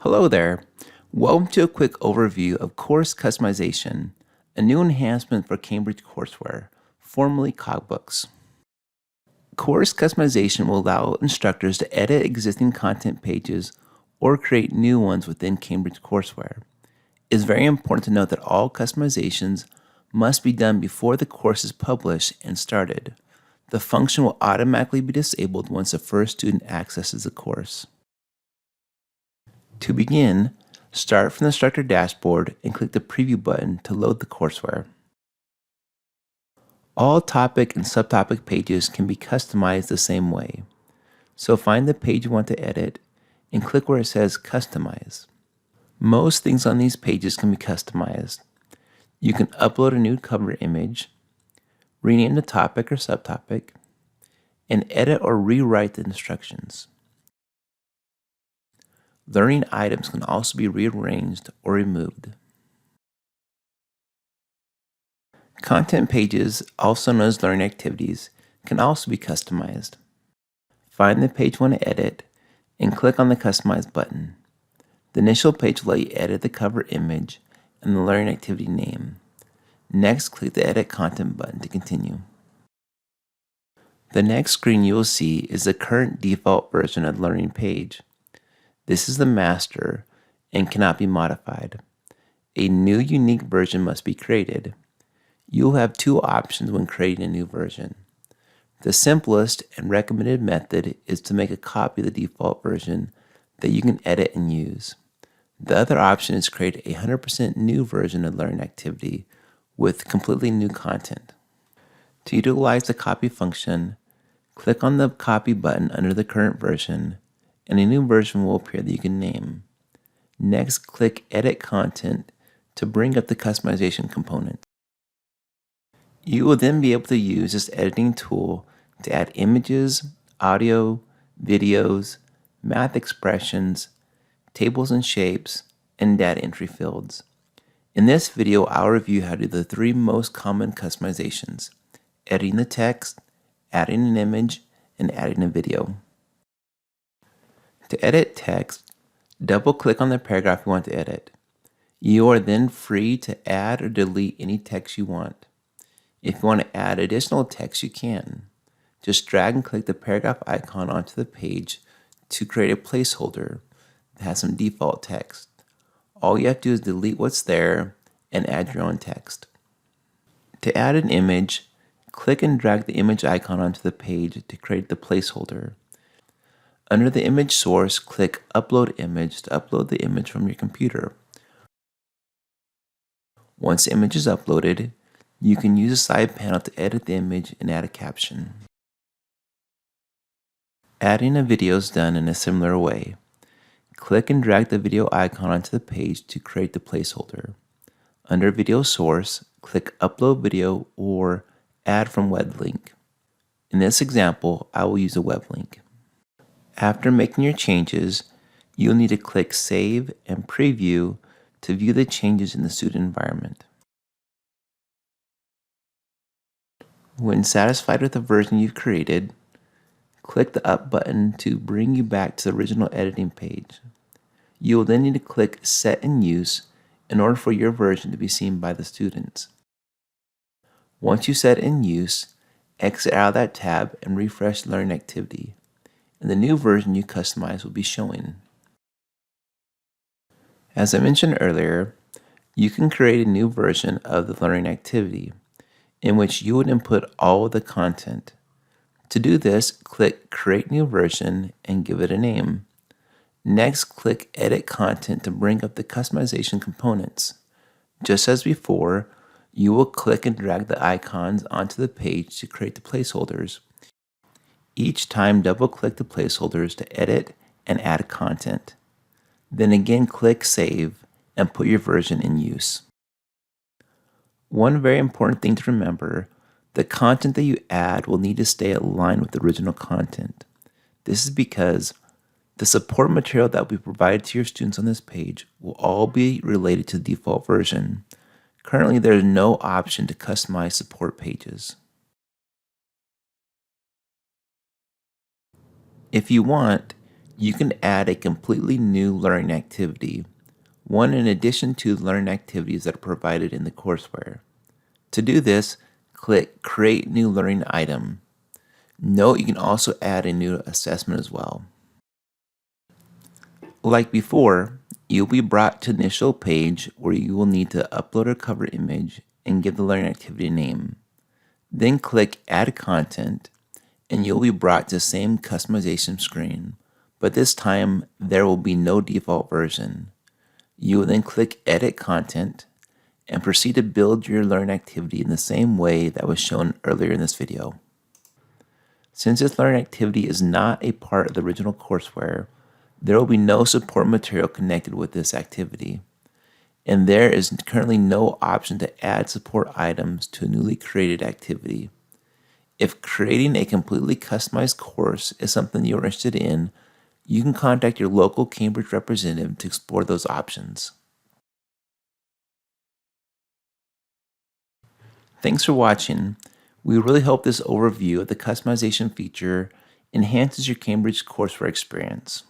Hello there. Welcome to a quick overview of course customization, a new enhancement for Cambridge Courseware, formerly Cogbooks. Course customization will allow instructors to edit existing content pages or create new ones within Cambridge Courseware. It is very important to note that all customizations must be done before the course is published and started. The function will automatically be disabled once the first student accesses the course. To begin, start from the instructor dashboard and click the Preview button to load the courseware. All topic and subtopic pages can be customized the same way. So find the page you want to edit and click where it says Customize. Most things on these pages can be customized. You can upload a new cover image, rename the topic or subtopic, and edit or rewrite the instructions. Learning items can also be rearranged or removed. Content pages, also known as learning activities, can also be customized. Find the page you want to edit and click on the Customize button. The initial page will let you edit the cover image and the learning activity name. Next, click the Edit Content button to continue. The next screen you will see is the current default version of the learning page. This is the master and cannot be modified. A new unique version must be created. You'll have two options when creating a new version. The simplest and recommended method is to make a copy of the default version that you can edit and use. The other option is to create a 100% new version of the learning activity with completely new content. To utilize the copy function, click on the copy button under the current version and a new version will appear that you can name. Next, click Edit Content to bring up the customization component. You will then be able to use this editing tool to add images, audio, videos, math expressions, tables and shapes, and data entry fields. In this video, I'll review how to do the three most common customizations: editing the text, adding an image, and adding a video. To edit text, double-click on the paragraph you want to edit. You are then free to add or delete any text you want. If you want to add additional text, you can. Just drag and click the paragraph icon onto the page to create a placeholder that has some default text. All you have to do is delete what's there and add your own text. To add an image, click and drag the image icon onto the page to create the placeholder. Under the image source, click Upload Image to upload the image from your computer. Once the image is uploaded, you can use the side panel to edit the image and add a caption. Adding a video is done in a similar way. Click and drag the video icon onto the page to create the placeholder. Under Video Source, click Upload Video or Add from Web Link. In this example, I will use a web link. After making your changes, you'll need to click Save and Preview to view the changes in the student environment. When satisfied with the version you've created, click the Up button to bring you back to the original editing page. You will then need to click Set in Use in order for your version to be seen by the students. Once you set in use, exit out of that tab and refresh the learning activity, and the new version you customize will be showing. As I mentioned earlier, you can create a new version of the learning activity in which you would input all of the content. To do this, click Create New Version and give it a name. Next, click Edit Content to bring up the customization components. Just as before, you will click and drag the icons onto the page to create the placeholders. Each time, double-click the placeholders to edit and add content. Then again, click Save and put your version in use. One very important thing to remember, the content that you add will need to stay aligned with the original content. This is because the support material that we provide to your students on this page will all be related to the default version. Currently, there is no option to customize support pages. If you want, you can add a completely new learning activity, one in addition to learning activities that are provided in the courseware. To do this, click Create New Learning Item. Note you can also add a new assessment as well. Like before, you'll be brought to the initial page where you will need to upload a cover image and give the learning activity a name. Then click Add Content, and you'll be brought to the same customization screen, but this time there will be no default version. You will then click Edit Content and proceed to build your learning activity in the same way that was shown earlier in this video. Since this learning activity is not a part of the original courseware, there will be no support material connected with this activity, and there is currently no option to add support items to a newly created activity. If creating a completely customized course is something you're interested in, you can contact your local Cambridge representative to explore those options. Thanks for watching. We really hope this overview of the customization feature enhances your Cambridge courseware experience.